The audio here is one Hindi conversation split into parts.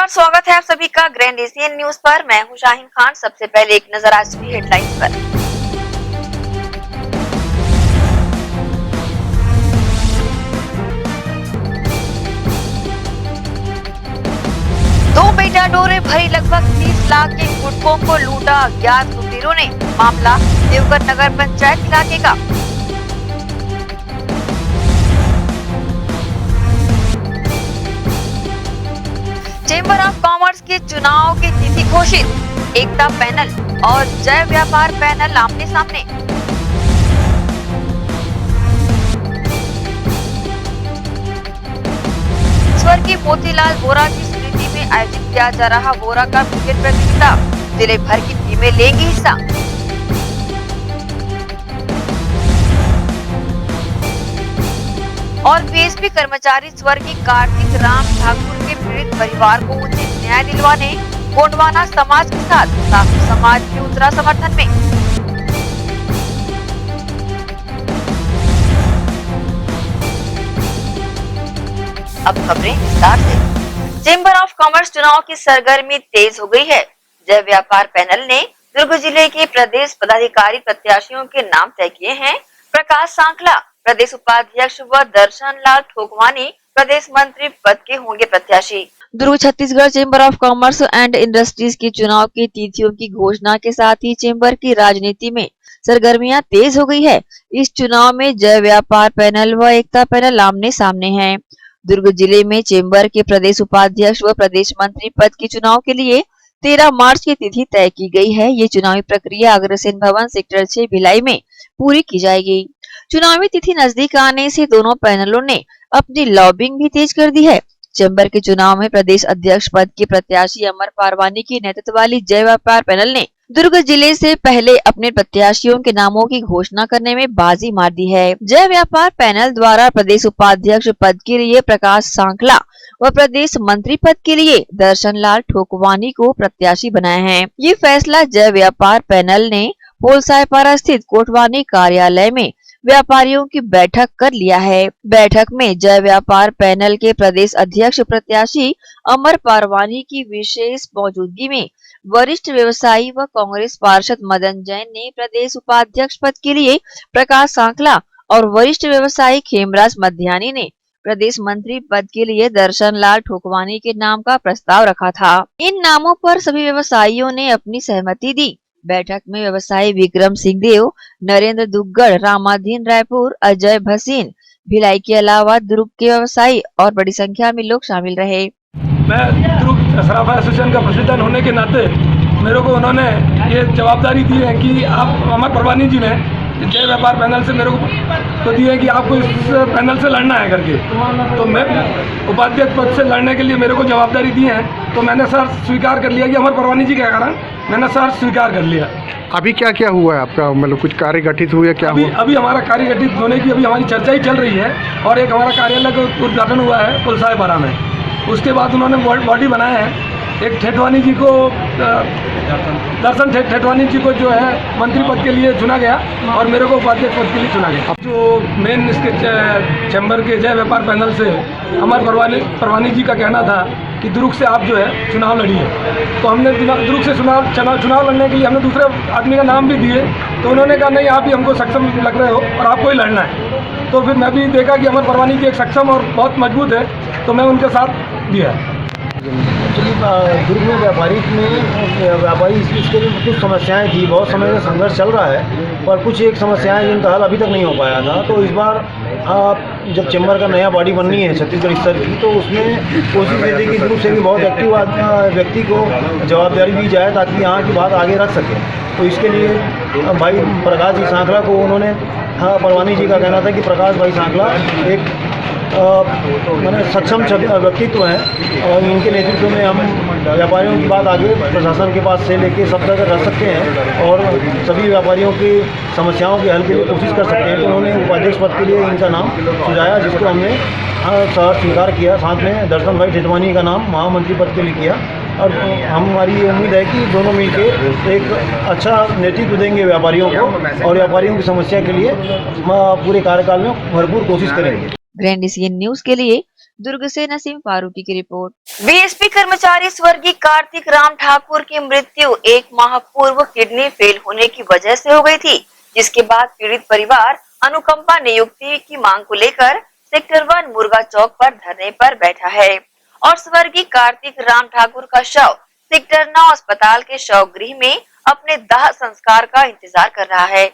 नमस्कार, स्वागत है आप सभी का ग्रैंड एशियन न्यूज पर। मैं हूं शाहीन खान। सबसे पहले एक नजर आज की हेडलाइंस पर। दो बेटा डोरे भरी लगभग 30 लाख के गुटकों को लूटा अज्ञात लुटेरों ने। मामला देवघर नगर पंचायत इलाके का। चेंबर ऑफ कॉमर्स के चुनाव की तिथि घोषित। एकता पैनल और जय व्यापार पैनल आमने सामने। स्वर्गीय मोतीलाल वोरा की स्मृति में आयोजित किया जा रहा वोरा का क्रिकेट प्रतियोगिता। जिले भर की टीमें लेंगी हिस्सा। और बीएसपी कर्मचारी स्वर्गीय कार्तिक राम ठाकुर के पीड़ित परिवार को उचित न्याय दिलवाने गोंडवाना समाज के साथ साहू समाज भी उतरा समर्थन में। अब खबरें विस्तार से। चेंबर ऑफ कॉमर्स चुनाव की सरगर्मी तेज हो गई है। जय व्यापार पैनल ने दुर्ग जिले के प्रदेश पदाधिकारी प्रत्याशियों के नाम तय किए हैं। प्रकाश सांखला प्रदेश उपाध्यक्ष व दर्शन लाल ठोकवानी प्रदेश मंत्री पद के होंगे प्रत्याशी। Durg Chhattisgarh chamber of commerce and industries के चुनाव की तिथियों की घोषणा के साथ ही चेंबर की राजनीति में सरगर्मियां तेज हो गई है। इस चुनाव में जय व्यापार पैनल व एकता पैनल आमने सामने हैं। दुर्ग जिले में चेंबर के प्रदेश उपाध्यक्ष व प्रदेश मंत्री पद के चुनाव के लिए 13 मार्च की तिथि तय की गई है। ये चुनावी प्रक्रिया अग्रसेन भवन सेक्टर 6 भिलाई में पूरी की जाएगी। चुनावी तिथि नजदीक आने से दोनों पैनलों ने अपनी लॉबिंग भी तेज कर दी है। चेंबर के चुनाव में प्रदेश अध्यक्ष पद के प्रत्याशी अमर पारवानी की नेतृत्व वाली जय व्यापार पैनल ने दुर्ग जिले से पहले अपने प्रत्याशियों के नामों की घोषणा करने में बाजी मार दी है। जय व्यापार पैनल द्वारा प्रदेश उपाध्यक्ष पद के लिए प्रकाश सांखला व प्रदेश मंत्री पद के लिए दर्शन लाल ठोकवानी को प्रत्याशी बनाया है। ये फैसला जय व्यापार पैनल ने पोलसायपारा स्थित कोटवानी कार्यालय में व्यापारियों की बैठक कर लिया है। बैठक में जय व्यापार पैनल के प्रदेश अध्यक्ष प्रत्याशी अमर पारवानी की विशेष मौजूदगी में वरिष्ठ व्यवसायी व कांग्रेस पार्षद मदन जैन ने प्रदेश उपाध्यक्ष पद के लिए प्रकाश सांखला और वरिष्ठ व्यवसायी खेमराज मध्यानी ने प्रदेश मंत्री पद के लिए दर्शन लाल ठोकवानी के नाम का प्रस्ताव रखा था। इन नामों पर सभी व्यवसायियों ने अपनी सहमति दी। बैठक में व्यवसायी विक्रम सिंह देव, नरेंद्र दुग्गड़, रामाधीन रायपुर, अजय भसीन, भिलाई के अलावा दुर्ग के व्यवसायी और बड़ी संख्या में लोग शामिल रहे। मैं दुर्ग सराफा एसोसिएशन का प्रेसिडेंट होने के नाते मेरे को उन्होंने ये जवाबदारी दी है कि आप अमर परवानी जी ने जय व्यापार पैनल से मेरे को दी है कि आपको इस पैनल से लड़ना है करके। तो मैं उपाध्यक्ष पद से लड़ने के लिए मेरे को जवाबदारी दी है। तो मैंने सर स्वीकार कर लिया कि अमर परवानी जी के कारण मैंने सर स्वीकार कर लिया। अभी क्या क्या हुआ है आपका, मतलब कुछ कार्य गठित हुआ क्या हुआ? अभी हमारा कार्य गठित होने की अभी हमारी चर्चा ही चल रही है और एक हमारा कार्यालय का उद्घाटन हुआ है पुलसायपारा में। उसके बाद उन्होंने बॉडी बनाया है। एक ठेठवानी जी को दर्शन ठेठवानी जी को जो है मंत्री पद के लिए चुना गया और मेरे को उपाध्यक्ष पद के लिए चुना गया। जो मेन इसके चैम्बर के जय व्यापार पैनल से अमर परवानी जी का कहना था कि दुर्ग से आप जो है चुनाव लड़िए। तो हमने दुर्ग से चुनाव लड़ने के लिए हमने दूसरे आदमी का नाम भी दिए। तो उन्होंने कहा नहीं, आप ही हमको सक्षम लग रहे हो और आपको ही लड़ना है। तो फिर मैं भी देखा कि अमर परवानी जी एक सक्षम और बहुत मजबूत है, तो मैं उनके साथ दिया। एक्चुअली दुर्ग में व्यापारी इसके लिए कुछ समस्याएं थी। बहुत समय से संघर्ष चल रहा है पर कुछ एक समस्याएं जिनका हल अभी तक नहीं हो पाया था। तो इस बार जब चैम्बर का नया बॉडी बननी है छत्तीसगढ़ स्तर की, तो उसमें कोशिश ये थी कि दुर्ग से भी बहुत एक्टिव व्यक्ति को जवाबदारी दी जाए ताकि यहाँ की बात आगे रख सके। तो इसके लिए भाई प्रकाश जी सांखला को उन्होंने परवानी जी का कहना था कि प्रकाश भाई सांखला एक मैंने सक्षम व्यक्तित्व हैं और इनके नेतृत्व में हम व्यापारियों की बात आगे प्रशासन के पास से लेके सब तक रख सकते हैं और सभी व्यापारियों की समस्याओं के हल के लिए कोशिश कर सकते हैं। तो उन्होंने उपाध्यक्ष पद के लिए इनका नाम सुझाया, जिसको हमने सर स्वीकार किया। साथ में दर्शन भाई ठेठवानी का नाम महामंत्री पद के लिए किया और हमारी ये उम्मीद है कि दोनों मिलके एक अच्छा नेतृत्व देंगे व्यापारियों को और व्यापारियों की समस्या के लिए पूरे कार्यकाल में भरपूर कोशिश करेंगे। ग्रैंड एशियन न्यूज के लिए दुर्ग से नसीम फारूकी की रिपोर्ट। बीएसपी कर्मचारी स्वर्गीय कार्तिक राम ठाकुर की मृत्यु 1 माह पूर्व किडनी फेल होने की वजह से हो गई थी, जिसके बाद पीड़ित परिवार अनुकंपा नियुक्ति की मांग को लेकर सेक्टर 1 मुर्गा चौक पर धरने पर बैठा है और स्वर्गीय कार्तिक राम ठाकुर का शव सेक्टर 9 अस्पताल के शव गृह में अपने दाह संस्कार का इंतजार कर रहा है।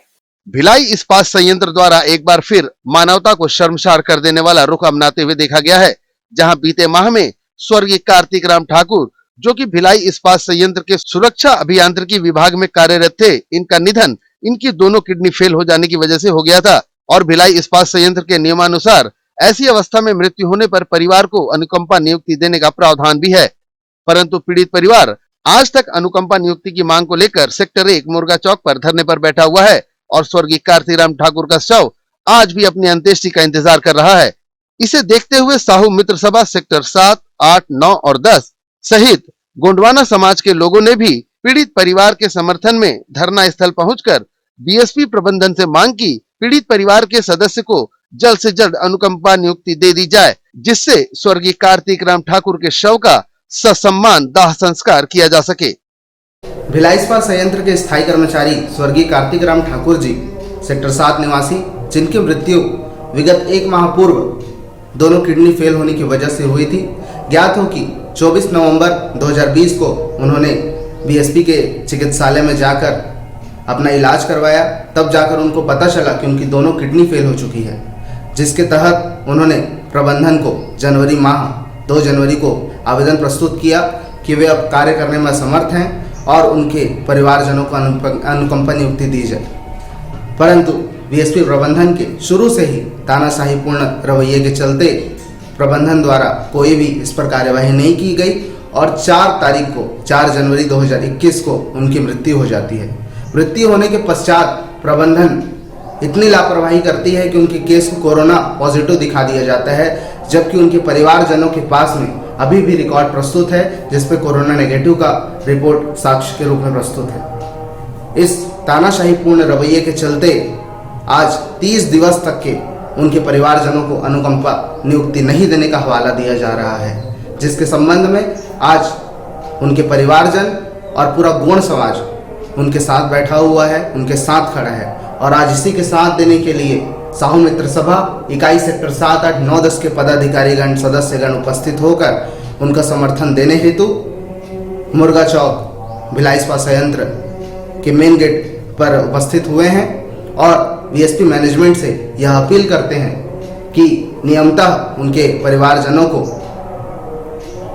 भिलाई इस्पात संयंत्र द्वारा एक बार फिर मानवता को शर्मसार कर देने वाला रुख अपनाते हुए देखा गया है, जहां बीते माह में स्वर्गीय कार्तिक राम ठाकुर, जो कि भिलाई इस्पात संयंत्र के सुरक्षा अभियांत्रिकी विभाग में कार्यरत थे, इनका निधन इनकी दोनों किडनी फेल हो जाने की वजह से हो गया था और भिलाई इस्पात संयंत्र के नियमानुसार ऐसी अवस्था में मृत्यु होने पर परिवार को अनुकंपा नियुक्ति देने का प्रावधान भी है। परंतु पीड़ित परिवार आज तक अनुकंपा नियुक्ति की मांग को लेकर सेक्टर 1 मुर्गा चौक पर धरने पर बैठा हुआ है और स्वर्गीय कार्तिक राम ठाकुर का शव आज भी अपनी अंत्येष्टि का इंतजार कर रहा है। इसे देखते हुए साहू मित्र सभा सेक्टर 7, 8, 9 और 10 सहित गोंडवाना समाज के लोगों ने भी पीड़ित परिवार के समर्थन में धरना स्थल पहुंचकर बीएसपी प्रबंधन से मांग की पीड़ित परिवार के सदस्य को जल्द से जल्द अनुकंपा नियुक्ति दे दी जाए, जिससे स्वर्गीय कार्तिक राम ठाकुर के शव का ससम्मान दाह संस्कार किया जा सके। भिलाई इस्पात संयंत्र के स्थायी कर्मचारी स्वर्गीय कार्तिक राम ठाकुर जी सेक्टर 7 निवासी, जिनकी मृत्यु विगत 1 माह पूर्व दोनों किडनी फेल होने की वजह से हुई थी। ज्ञात हो कि 24 नवंबर 2020 को उन्होंने बीएसपी के चिकित्सालय में जाकर अपना इलाज करवाया। तब जाकर उनको पता चला कि उनकी दोनों किडनी फेल हो चुकी है, जिसके तहत उन्होंने प्रबंधन को जनवरी माह 2 जनवरी को आवेदन प्रस्तुत किया कि वे अब कार्य करने में असमर्थ हैं और उनके परिवारजनों को अनुकंपा नियुक्ति दी जाए। परंतु बीएसपी प्रबंधन के शुरू से ही तानाशाहीपूर्ण रवैये के चलते प्रबंधन द्वारा कोई भी इस पर कार्यवाही नहीं की गई और 4 जनवरी 2021 को उनकी मृत्यु हो जाती है। मृत्यु होने के पश्चात प्रबंधन इतनी लापरवाही करती है कि उनके केस को कोरोना पॉजिटिव दिखा दिया जाता है, जबकि उनके परिवारजनों के पास में अभी भी रिकॉर्ड प्रस्तुत है जिसपे कोरोना नेगेटिव का रिपोर्ट साक्ष्य के रूप में प्रस्तुत है। इस तानाशाहीपूर्ण रवैये के चलते आज 30 दिवस तक के उनके परिवारजनों को अनुकंपा नियुक्ति नहीं देने का हवाला दिया जा रहा है, जिसके संबंध में आज उनके परिवारजन और पूरा गोंड समाज उनके साथ बैठा हुआ है, उनके साथ खड़ा है और आज इसी के साथ देने के लिए साहू मित्र सभा इकाई सेक्टर 7, 8, 9, 10 के पदाधिकारीगण सदस्यगण उपस्थित होकर उनका समर्थन देने हेतु मुर्गा चौक भिलाई इस्पात संयंत्र के मेन गेट पर उपस्थित हुए हैं और बीएसपी मैनेजमेंट से यह अपील करते हैं कि नियमतः उनके परिवारजनों को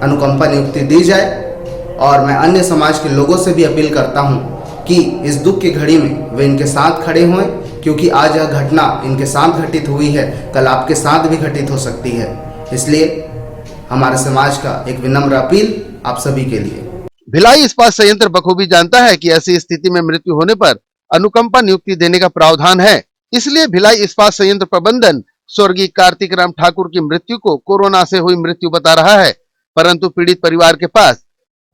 अनुकंपा नियुक्ति दी जाए। और मैं अन्य समाज के लोगों से भी अपील करता हूं कि इस दुख की घड़ी में वे इनके साथ खड़े हों, क्योंकि आज यह घटना इनके साथ घटित हुई है, कल आपके साथ भी घटित हो सकती है। इसलिए हमारे समाज का एक विनम्र अपील आप सभी के लिए। भिलाई इस्पात संयंत्र बखूबी जानता है कि ऐसी स्थिति में मृत्यु होने पर अनुकंपा नियुक्ति देने का प्रावधान है, इसलिए भिलाई इस्पात संयंत्र प्रबंधन स्वर्गीय कार्तिक राम ठाकुर की मृत्यु को कोरोना से हुई मृत्यु बता रहा है। परंतु पीड़ित परिवार के पास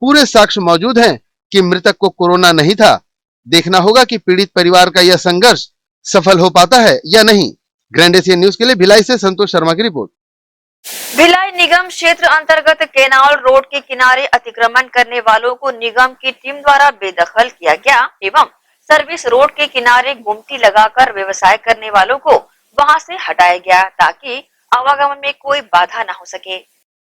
पूरे साक्ष्य मौजूद हैं कि मृतक को कोरोना नहीं था। देखना होगा कि पीड़ित परिवार का यह संघर्ष सफल हो पाता है या नहीं। ग्रैंड एशियन न्यूज के लिए भिलाई से संतोष शर्मा की रिपोर्ट। भिलाई निगम क्षेत्र अंतर्गत केनाल रोड के किनारे अतिक्रमण करने वालों को निगम की टीम द्वारा बेदखल किया गया एवं सर्विस रोड के किनारे गुमटी लगाकर व्यवसाय करने वालों को वहां से हटाया गया ताकि आवागमन में कोई बाधा न हो सके।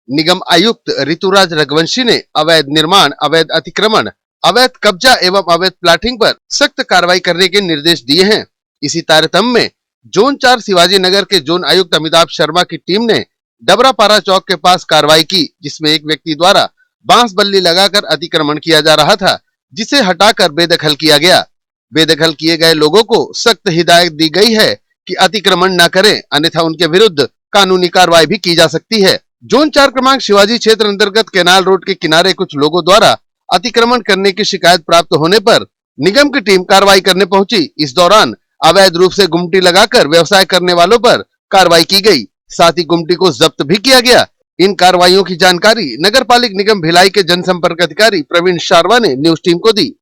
निगम आयुक्त ऋतुराज रघुवंशी ने अवैध निर्माण, अवैध अतिक्रमण, अवैध कब्जा एवं अवैध प्लाटिंग पर सख्त कार्रवाई करने के निर्देश दिए हैं। इसी तारतम्य में जोन 4 शिवाजी नगर के जोन आयुक्त अमिताभ शर्मा की टीम ने डबरापारा चौक के पास कार्रवाई की, जिसमें एक व्यक्ति द्वारा बांस बल्ली लगाकर अतिक्रमण किया जा रहा था, जिसे हटाकर बेदखल किया गया। बेदखल किए गए लोगों को सख्त हिदायत दी गई है कि अतिक्रमण न करें, अन्यथा उनके विरुद्ध कानूनी कार्रवाई भी की जा सकती है। जोन 4 क्रमांक शिवाजी क्षेत्र अंतर्गत केनाल रोड के किनारे कुछ लोगों द्वारा अतिक्रमण करने की शिकायत प्राप्त होने पर निगम की टीम कार्रवाई करने पहुंची। इस दौरान अवैध रूप से गुमटी लगाकर व्यवसाय करने वालों पर कार्रवाई की गई, साथ ही गुमटी को जब्त भी किया गया। इन कार्रवाइयों की जानकारी नगर पालिक निगम भिलाई के जनसंपर्क अधिकारी प्रवीण शारवा ने न्यूज टीम को दी।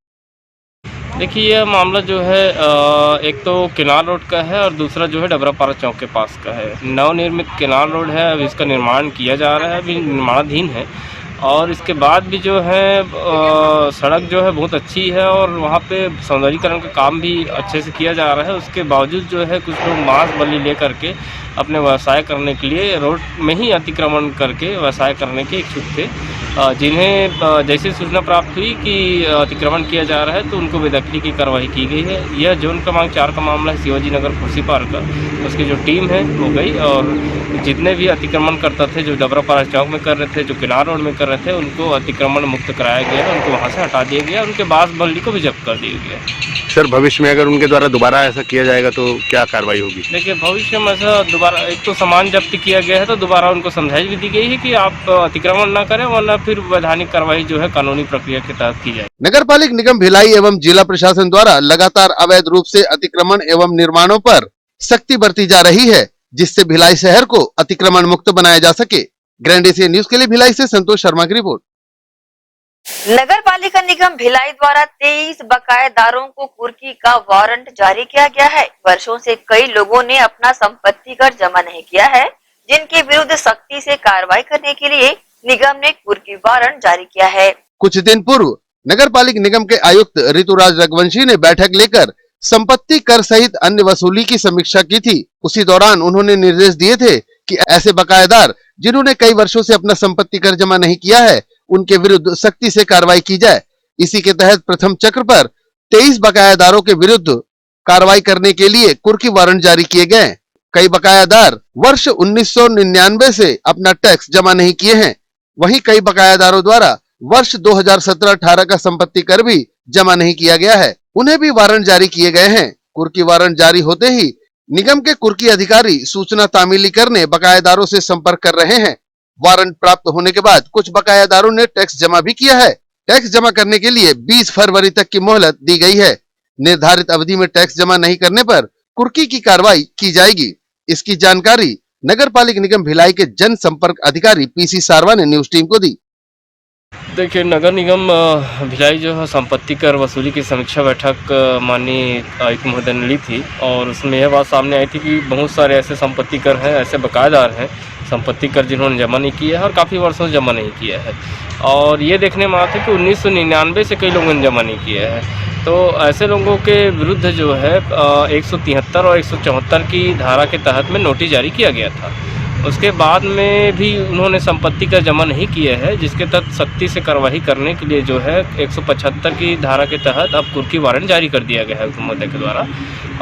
देखिए यह मामला जो है एक तो केनाल रोड का है और दूसरा जो है डबरापारा चौक के पास का है। नवनिर्मित केनाल रोड है, अभी इसका निर्माण किया जा रहा है, अभी निर्माणाधीन है। और इसके बाद भी जो है सड़क जो है बहुत अच्छी है और वहाँ पे सौंदर्यीकरण का काम भी अच्छे से किया जा रहा है। उसके बावजूद जो है कुछ लोग मांस बलि ले करके अपने व्यवसाय करने के लिए रोड में ही अतिक्रमण करके व्यवसाय करने के इच्छुक थे, जिन्हें जैसे सूचना प्राप्त हुई कि अतिक्रमण किया जा रहा है तो उनको बेदखली की कार्रवाई की गई है। यह जोन क्रमांक 4 का मामला है, शिवाजी नगर खुर्सी पार्क का। उसकी जो टीम है वो गई और जितने भी अतिक्रमण करता थे, जो डबरापारा चौक में कर रहे थे, जो किनार रोड में कर रहे थे, उनको अतिक्रमण मुक्त कराया गया, उनको वहाँ से हटा दिया गया, उनके बांस बल्ली को भी जब्त कर दिया गया। सर भविष्य में अगर उनके द्वारा दोबारा ऐसा किया जाएगा तो क्या कार्रवाई होगी? देखिए भविष्य में ऐसा दोबारा, एक तो सामान जब्त किया गया है तो दोबारा उनको समझाइश भी दी गई है कि आप अतिक्रमण ना करें, वरना फिर वैधानिक कार्रवाई जो है कानूनी प्रक्रिया के तहत की जाए। नगर पालिक निगम भिलाई एवं जिला प्रशासन द्वारा लगातार अवैध रूप से अतिक्रमण एवं निर्माणों पर सख्ती बरती जा रही है, जिससे भिलाई शहर को अतिक्रमण मुक्त बनाया जा सके। ग्रैंड एशिया न्यूज के लिए भिलाई से संतोष शर्मा की रिपोर्ट। नगर पालिका निगम भिलाई द्वारा 23 बकायेदारों को कुर्की का वारंट जारी किया गया है। वर्षों से कई लोगों ने अपना संपत्ति कर जमा नहीं किया है, जिनके विरुद्ध सख्ती से कार्रवाई करने के लिए निगम ने कुर्की वारंट जारी किया है। कुछ दिन पूर्व नगर पालिक निगम के आयुक्त ऋतुराज रघुवंशी ने बैठक लेकर संपत्ति कर सहित अन्य वसूली की समीक्षा की थी। उसी दौरान उन्होंने निर्देश दिए थे कि ऐसे बकायेदार जिन्होंने कई वर्षों से अपना संपत्ति कर जमा नहीं किया है, उनके विरुद्ध सख्ती से कार्रवाई की जाए। इसी के तहत प्रथम चक्र पर 23 बकायादारों के विरुद्ध कार्रवाई करने के लिए कुर्की वारंट जारी किए गए। कई बकायादार वर्ष 1999 से अपना टैक्स जमा नहीं किए हैं। वहीं कई बकायादारों द्वारा वर्ष 2017-18 का संपत्ति कर भी जमा नहीं किया गया है, उन्हें भी वारंट जारी किए गए हैं। कुर्की वारंट जारी होते ही निगम के कुर्की अधिकारी सूचना तामीली करने बकायादारों से संपर्क कर रहे हैं। वारंट प्राप्त होने के बाद कुछ बकायादारों ने टैक्स जमा भी किया है। टैक्स जमा करने के लिए 20 फरवरी तक की मोहलत दी गई है। निर्धारित अवधि में टैक्स जमा नहीं करने पर कुर्की की कार्रवाई की जाएगी। इसकी जानकारी नगर पालिक निगम भिलाई के जनसंपर्क अधिकारी पीसी सारवा ने न्यूज टीम को दी। देखिए नगर निगम भिलाई जो है संपत्ति कर वसूली की समीक्षा बैठक माननीय आयुक्त महोदय ने ली थी और उसमें यह बात सामने आई थी कि बहुत सारे ऐसे संपत्ति कर हैं, ऐसे बकायेदार हैं संपत्ति कर जिन्होंने जमा नहीं किया है और काफ़ी वर्षों से जमा नहीं किया है। और ये देखने में आता है कि 1999 से कई लोगों ने जमा नहीं किया है। तो ऐसे लोगों के विरुद्ध जो है 173 और 174 की धारा के तहत में नोटिस जारी किया गया था। उसके बाद में भी उन्होंने संपत्ति का जमा नहीं किया है, जिसके तहत सख्ती से कार्रवाई करने के लिए जो है 175 की धारा के तहत अब कुर्की वारंट जारी कर दिया गया है हुकूमत के द्वारा।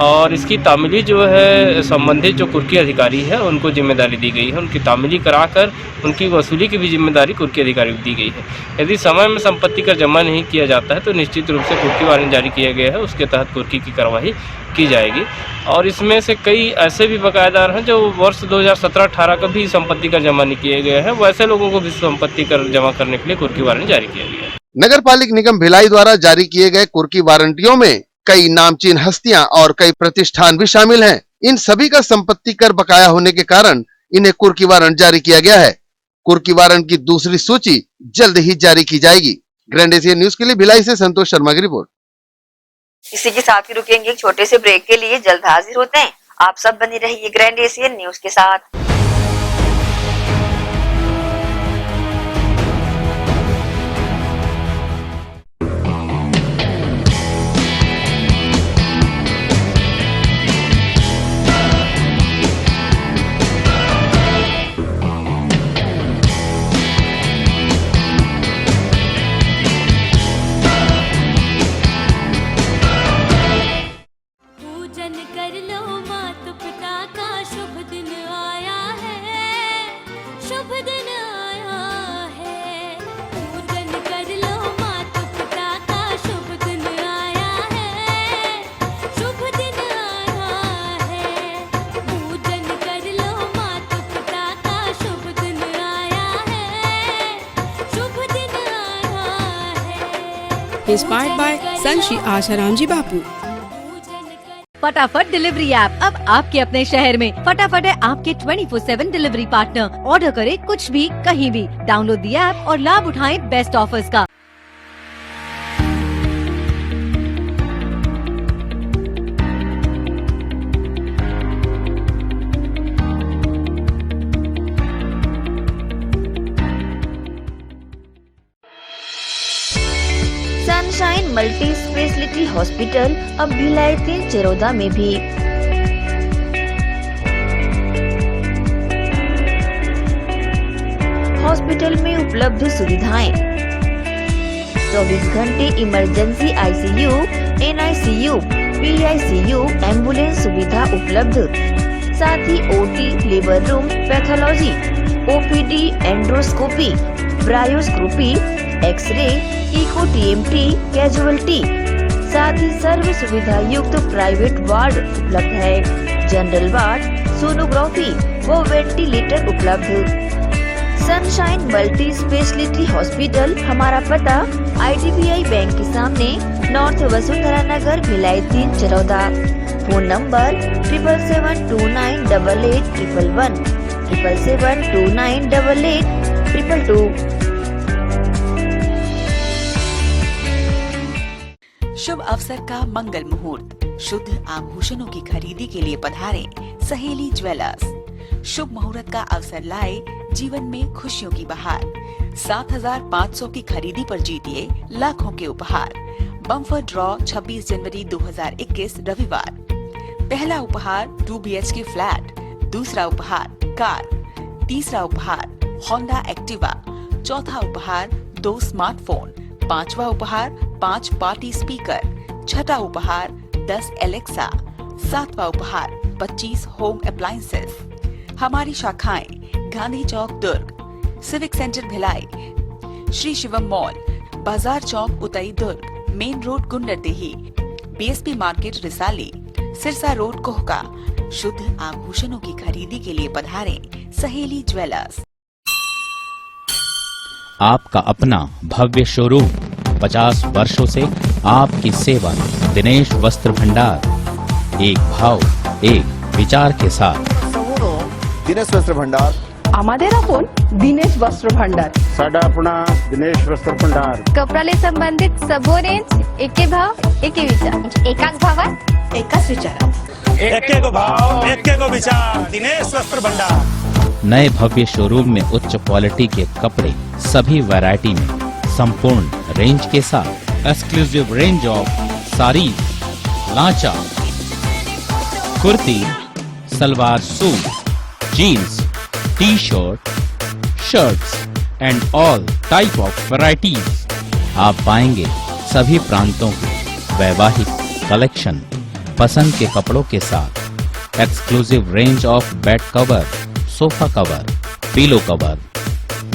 और इसकी तामीली जो है संबंधित जो कुर्की अधिकारी है उनको जिम्मेदारी दी गई है, उनकी तामीली कराकर उनकी वसूली की भी जिम्मेदारी कुर्की अधिकारी को दी गई है। यदि समय में संपत्ति का जमा नहीं किया जाता है तो निश्चित रूप से कुर्की वारंट जारी किया गया है, उसके तहत कुर्की की कार्रवाई की जाएगी। और इसमें से कई ऐसे भी बकायेदार हैं जो वर्ष 2017-18 का भी संपत्ति कर जमा नहीं किए गए हैं, वैसे लोगों को भी संपत्ति कर जमा करने के लिए कुर्की वारंट जारी किया गया है। नगर पालिक निगम भिलाई द्वारा जारी किए गए कुर्की वारंटियों में कई नामचीन हस्तियां और कई प्रतिष्ठान भी शामिल हैं। इन सभी का संपत्ति कर बकाया होने के कारण इन्हें कुर्की वारंट जारी किया गया है। कुर्की वारंट की दूसरी सूची जल्द ही जारी की जाएगी। ग्रैंड एशिया न्यूज के लिए भिलाई से संतोष शर्मा की रिपोर्ट। इसी के साथ ही रुकेंगे एक छोटे से ब्रेक के लिए, जल्द हाजिर होते हैं। आप सब बने रहिए ग्रैंड एशिया न्यूज के साथ। Inspired by संत श्री आशाराम जी बापू। फटाफट डिलीवरी ऐप अब आपके अपने शहर में। फटाफट है आपके 24/7 डिलीवरी पार्टनर। ऑर्डर करें कुछ भी कहीं भी। डाउनलोड दी ऐप और लाभ उठाएं बेस्ट ऑफर्स का। मल्टी स्पेशलिटी हॉस्पिटल अब भिलाई 3 चरौदा में भी। हॉस्पिटल में उपलब्ध सुविधाएं 24 घंटे emergency ICU, NICU, PICU, ambulance सुविधा उपलब्ध, साथ ही OT, labour room, pathology, OPD, endoscopy, bronchoscopy, x-ray, echo TMT, casualty, साथ ही सर्व सुविधा युक्त प्राइवेट वार्ड उपलब्ध है। जनरल वार्ड, सोनोग्राफी व वेंटिलेटर उपलब्ध। सनशाइन मल्टी स्पेशलिटी हॉस्पिटल, हमारा पता IDBI बैंक के सामने, north Vasundhara Nagar, Bhilai 3 Charoda. Phone number 7772988811, 7772988822। शुभ अवसर का मंगल मुहूर्त, शुद्ध आभूषणों की खरीदी के लिए पधारें सहेली ज्वेलर्स। शुभ मुहूर्त का अवसर लाए जीवन में खुशियों की बहार। 7,500 की खरीदी पर जीतिए लाखों के उपहार। बम्पर ड्रॉ 26 जनवरी 2021 रविवार। पहला उपहार 2 BHK फ्लैट, दूसरा उपहार कार, तीसरा उपहार होंडा एक्टिवा, चौथा उपहार 2 स्मार्टफोन, पांचवा उपहार 5 पार्टी स्पीकर, छठा उपहार 10 एलेक्सा, सातवां उपहार 25 होम अप्लायंसेस। हमारी शाखाएं Gandhi Chowk Durg, civic centre Bhilai, Shri Shivam mall, Bazar Chowk Utai Durg, main road Gunderdehi, BSP market Risali, Sirsa road Kohka. शुद्ध आभूषणों की खरीदी के लिए पधारें सहेली ज्वेलर्स। आपका अपना भव्य शोरूम, 50 वर्षों से आपकी सेवा। दिनेश वस्त्र भंडार, एक भाव एक विचार के साथ। दिनेश वस्त्र भंडार, আমাদের আপন दिनेश वस्त्र भंडार, साडा अपना दिनेश वस्त्र भंडार। कपडाले संबंधित सबो रेंज एके भाव एके विचार, एकाच भावात एकाच विचारात, एके को भाव एके को विचार। दिनेश वस्त्र भंडार। नए भव्य शोरूम में उच्च क्वालिटी के कपड़े सभी वैरायटी में, संपूर्ण रेंज के साथ। Exclusive range of sari, lancha, kurti, salwar suit, jeans, t-shirt, shirts and all type of varieties. आप पाएंगे सभी प्रांतों के वैवाहिक कलेक्शन पसंद के कपड़ों के साथ। Exclusive range of bed cover, sofa cover, pillow cover,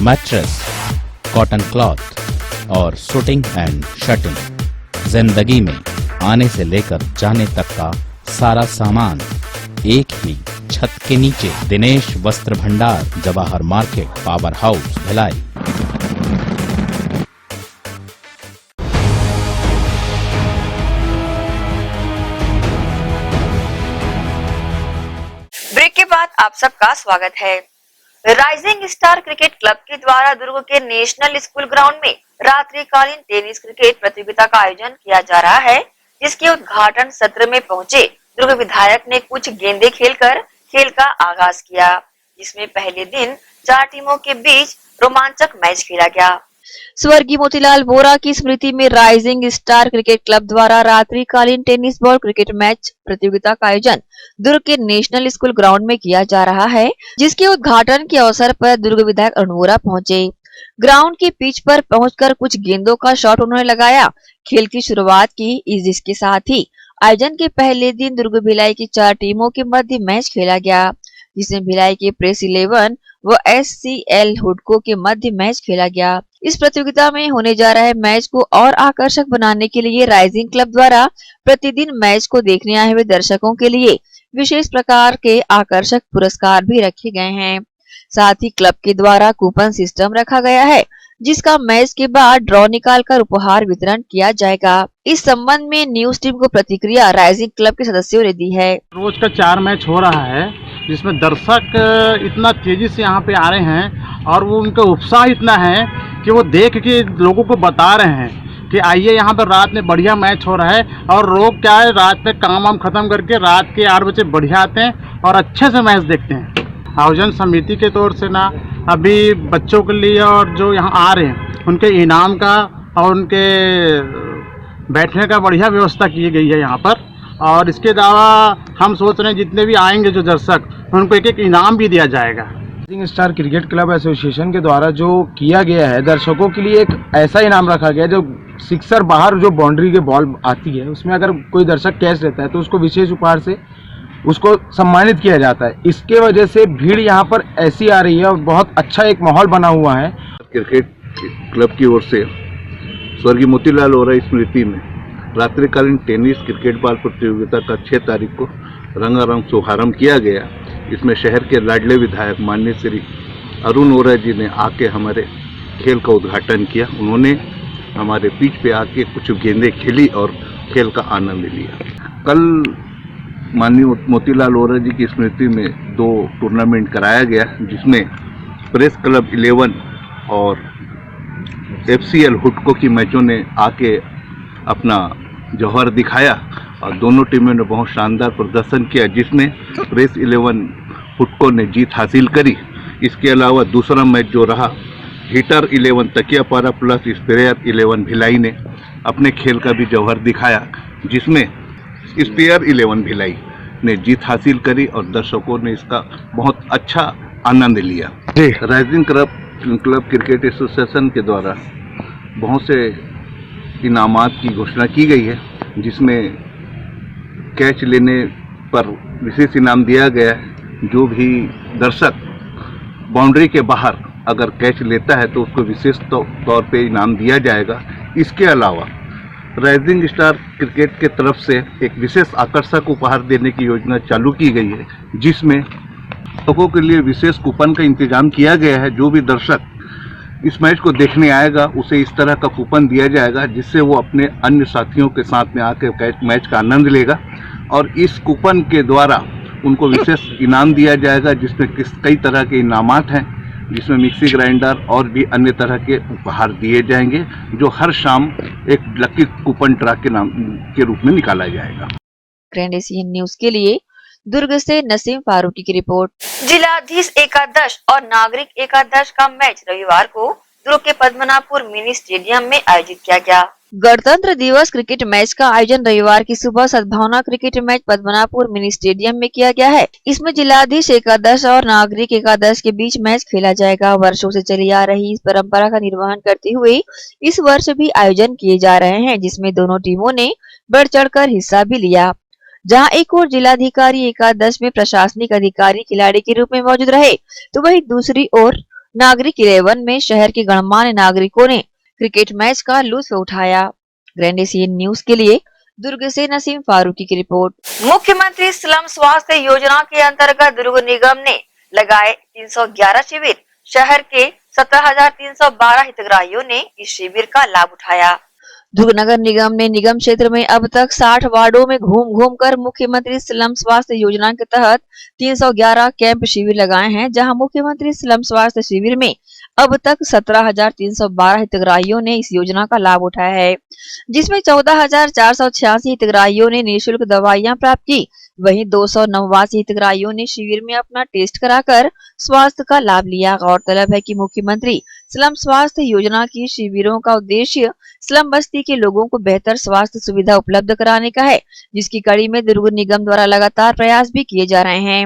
mattress, cotton cloth और शूटिंग एंड शर्टिंग। जिंदगी में आने से लेकर जाने तक का सारा सामान एक ही छत के नीचे। दिनेश वस्त्र भंडार, Jawahar market, power house, Bhilai. Break के बाद आप सबका स्वागत है। राइजिंग स्टार क्रिकेट क्लब के द्वारा दुर्ग के नेशनल स्कूल ग्राउंड में रात्रिकालीन टेनिस क्रिकेट प्रतियोगिता का आयोजन किया जा रहा है, जिसके उद्घाटन सत्र में पहुंचे दुर्ग विधायक ने कुछ गेंदे खेलकर खेल का आगाज किया, जिसमें पहले दिन 4 टीमों के बीच रोमांचक मैच खेला गया। स्वर्गीय मोतीलाल वोरा की स्मृति में राइजिंग स्टार क्रिकेट क्लब द्वारा रात्रिकालीन टेनिस बॉल क्रिकेट मैच प्रतियोगिता का आयोजन दुर्ग के नेशनल स्कूल ग्राउंड में किया जा रहा है, जिसके उद्घाटन के अवसर पर दुर्ग विधायक अरुण वोरा पहुंचे। ग्राउंड की पिच पर पहुंचकर कुछ गेंदों का शॉट उन्होंने लगाया, खेल की शुरुआत की। इसके साथ ही आयोजन के पहले दिन दुर्ग भिलाई की 4 टीमों के मध्य मैच खेला गया, जिसमें भिलाई के प्रेस 11 व SCL हुडको के मध्य मैच खेला गया। इस प्रतियोगिता में होने जा रहे मैच को और आकर्षक बनाने के लिए राइजिंग क्लब द्वारा प्रतिदिन मैच को देखने आए हुए दर्शकों के लिए विशेष प्रकार के आकर्षक पुरस्कार भी रखे गए हैं। साथ ही क्लब के द्वारा कूपन सिस्टम रखा गया है, जिसका मैच के बाद ड्रॉ निकालकर उपहार वितरण किया जाएगा। इस संबंध में न्यूज टीम को प्रतिक्रिया राइजिंग क्लब के सदस्यों ने दी है। रोज का 4 मैच हो रहा है, जिसमें दर्शक इतना तेजी से यहाँ पे आ रहे हैं और वो उनका उत्साह इतना है कि वो देख के लोगों को बता रहे हैं कि आइए यहाँ पर रात में बढ़िया मैच हो रहा है। और लोग क्या है, रात में काम वाम खत्म करके रात के 8 बजे बढ़िया आते हैं और अच्छे से मैच देखते हैं। आयोजन समिति के तौर से ना अभी बच्चों के लिए और जो यहाँ आ रहे हैं उनके इनाम का और उनके बैठने का बढ़िया व्यवस्था की गई है यहाँ पर। और इसके अलावा हम सोच रहे हैं जितने भी आएंगे जो दर्शक, उनको एक एक इनाम भी दिया जाएगा। Rising star cricket club association के द्वारा जो किया गया है, दर्शकों के लिए एक ऐसा इनाम रखा गया है जो सिक्सर बाहर जो बाउंड्री के बॉल आती है उसमें अगर कोई दर्शक कैच लेता है तो उसको विशेष उपहार से उसको सम्मानित किया जाता है। इसके वजह से भीड़ यहाँ पर ऐसी आ रही है और बहुत अच्छा एक माहौल बना हुआ है। क्रिकेट क्लब की ओर से स्वर्गीय मोतीलाल वोरा स्मृति में रात्रिकालीन टेनिस क्रिकेट बॉल प्रतियोगिता का 6 तारीख को रंगारंग शुभारंभ किया गया। इसमें शहर के लाडले विधायक माननीय श्री अरुण वोरा जी ने आके हमारे खेल का उद्घाटन किया। उन्होंने हमारे पिच पे आके कुछ गेंदें खेली और खेल का आनंद लिया। कल माननीय मोतीलाल वोरा जी की स्मृति में 2 टूर्नामेंट कराया गया, जिसमें प्रेस क्लब 11 और FCL हुडको की मैचों ने आके अपना जौहर दिखाया और दोनों टीमों ने बहुत शानदार प्रदर्शन किया, जिसमें प्रेस 11 हुडको ने जीत हासिल करी। इसके अलावा दूसरा मैच जो रहा, heater 11 Takiyapara plus spare 11 Bhilai ने अपने खेल का भी जौहर दिखाया, जिसमें स्पेयर 11 भिलाई ने जीत हासिल करी और दर्शकों ने इसका बहुत अच्छा आनंद लिया। राइजिंग क्लब क्रिकेट एसोसिएशन के द्वारा बहुत से इनामात की घोषणा की गई है, जिसमें कैच लेने पर विशेष इनाम दिया गया है। जो भी दर्शक बाउंड्री के बाहर अगर कैच लेता है तो उसको विशेष तौर पे इनाम दिया जाएगा। इसके अलावा राइजिंग स्टार क्रिकेट के तरफ से एक विशेष आकर्षक उपहार देने की योजना चालू की गई है, जिसमें दर्शकों के लिए विशेष कूपन का इंतजाम किया गया है। जो भी दर्शक इस मैच को देखने आएगा उसे इस तरह का कूपन दिया जाएगा, जिससे वो अपने अन्य साथियों के साथ में आकर मैच का आनंद लेगा और इस कूपन के द्वारा उनको विशेष इनाम दिया जाएगा, जिसमें कई तरह के इनामात हैं, जिसमें मिक्सी ग्राइंडर और भी अन्य तरह के उपहार दिए जाएंगे, जो हर शाम एक लकी कूपन ड्रा के नाम के रूप में निकाला जाएगा। ग्रैंड एशियन न्यूज के लिए दुर्ग से नसीम फारूकी की रिपोर्ट। जिलाधीश एकादश और नागरिक एकादश का मैच रविवार को दुर्ग के पद्मनाभपुर मिनी स्टेडियम में आयोजित किया गया। गणतंत्र दिवस क्रिकेट मैच का आयोजन रविवार की सुबह सद्भावना cricket match Padmanabhpur mini stadium में किया गया है। इसमें जिलाधीश एकादश और नागरिक एकादश के बीच मैच खेला जाएगा। वर्षों से चली आ रही इस परंपरा का निर्वहन करते हुए इस वर्ष भी आयोजन किए जा रहे हैं, जिसमें दोनों टीमों ने बढ़ चढ़कर हिस्सा भी लिया। जहां एक और जिलाधिकारी एकादश में प्रशासनिक अधिकारी खिलाड़ी के रूप में मौजूद रहे, तो वहीं दूसरी ओर नागरिक 11 में शहर के गणमान्य नागरिकों ने क्रिकेट मैच का लुत्फ उठाया। ग्रैंड एशियन न्यूज के लिए दुर्ग से नसीम फारूकी की रिपोर्ट। मुख्यमंत्री स्लम स्वास्थ्य योजना के अंतर्गत दुर्ग निगम ने लगाए 311 शिविर। शहर के 17,312 हितग्राहियों ने इस शिविर का लाभ उठाया। दुर्ग नगर निगम ने निगम क्षेत्र में अब तक 60 वार्डों में घूम कर मुख्यमंत्री स्लम स्वास्थ्य योजना के तहत 311 कैंप शिविर लगाए हैं, जहां मुख्यमंत्री स्लम स्वास्थ्य शिविर में अब तक 17,312 हितग्राहियों ने इस योजना का लाभ उठाया है, जिसमें 14,486 हितग्राहियों ने निःशुल्क दवाइयां प्राप्त की। वहीं 289 हितग्राहियों ने शिविर में अपना टेस्ट कराकर स्वास्थ्य का लाभ लिया। गौरतलब है कि मुख्यमंत्री स्लम स्वास्थ्य योजना की शिविरों का उद्देश्य स्लम बस्ती के लोगों को बेहतर स्वास्थ्य सुविधा उपलब्ध कराने का है, जिसकी कड़ी में दुर्ग निगम द्वारा लगातार प्रयास भी किए जा रहे हैं